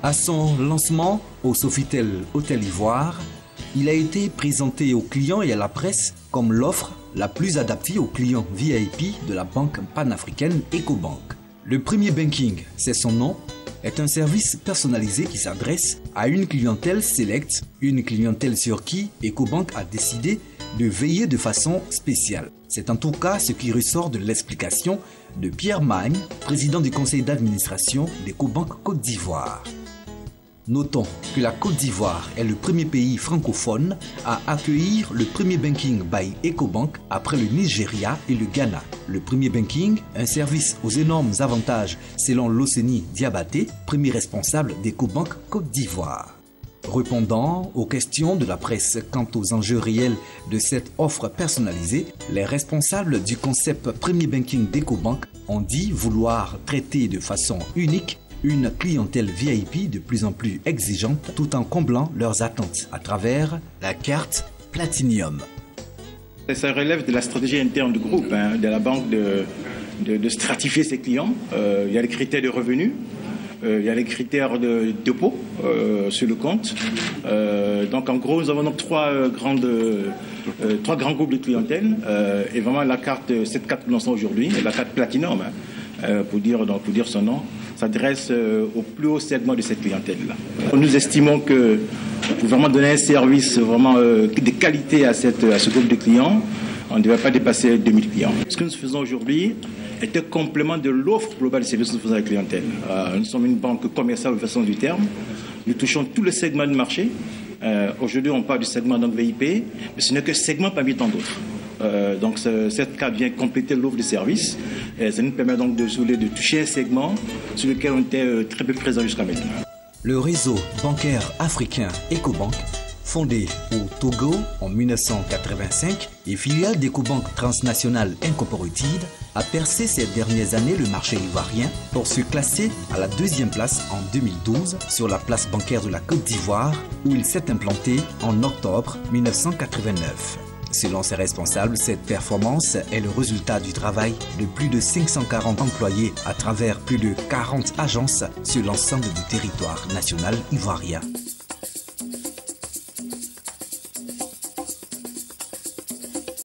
À son lancement au Sofitel Hôtel Ivoire, il a été présenté aux clients et à la presse comme l'offre la plus adaptée aux clients VIP de la banque panafricaine Ecobank. Le premier banking, c'est son nom, est un service personnalisé qui s'adresse à une clientèle sélecte, une clientèle sur qui Ecobank a décidé de veiller de façon spéciale. C'est en tout cas ce qui ressort de l'explication de Pierre Magne, président du conseil d'administration d'Ecobank Côte d'Ivoire. Notons que la Côte d'Ivoire est le premier pays francophone à accueillir le premier banking by Ecobank après le Nigeria et le Ghana. Le premier banking, un service aux énormes avantages selon Loseni Diabaté, premier responsable d'Ecobank Côte d'Ivoire. Répondant aux questions de la presse quant aux enjeux réels de cette offre personnalisée, les responsables du concept Premier Banking d'Ecobank ont dit vouloir traiter de façon unique une clientèle VIP de plus en plus exigeante tout en comblant leurs attentes à travers la carte Platinum. Ça relève de la stratégie interne du groupe, de la banque de stratifier ses clients. Il y a les critères de revenus. Il y a les critères de dépôt sur le compte. Donc en gros, nous avons donc trois grands groupes de clientèle. Et vraiment cette carte que nous lançons aujourd'hui, la carte Platinum, pour dire son nom, s'adresse au plus haut segment de cette clientèle-là. Nous estimons que pour vraiment donner un service vraiment de qualité à ce groupe de clients, on ne devrait pas dépasser 2000 clients. Ce que nous faisons aujourd'hui est un complément de l'offre globale de services que nous faisons à la clientèle. Nous sommes une banque commerciale au façon du terme. Nous touchons tous les segments du marché. Aujourd'hui, on parle du segment VIP, mais ce n'est que segment parmi tant d'autres. Donc cette carte vient compléter l'offre de services. Et ça nous permet donc de toucher un segment sur lequel on était très peu présent jusqu'à maintenant. Le réseau bancaire africain Ecobank, fondé au Togo en 1985 et filiale d'Ecobank Transnational Incorporated, a percé ces dernières années le marché ivoirien pour se classer à la deuxième place en 2012 sur la place bancaire de la Côte d'Ivoire où il s'est implanté en octobre 1989. Selon ses responsables, cette performance est le résultat du travail de plus de 540 employés à travers plus de 40 agences sur l'ensemble du territoire national ivoirien.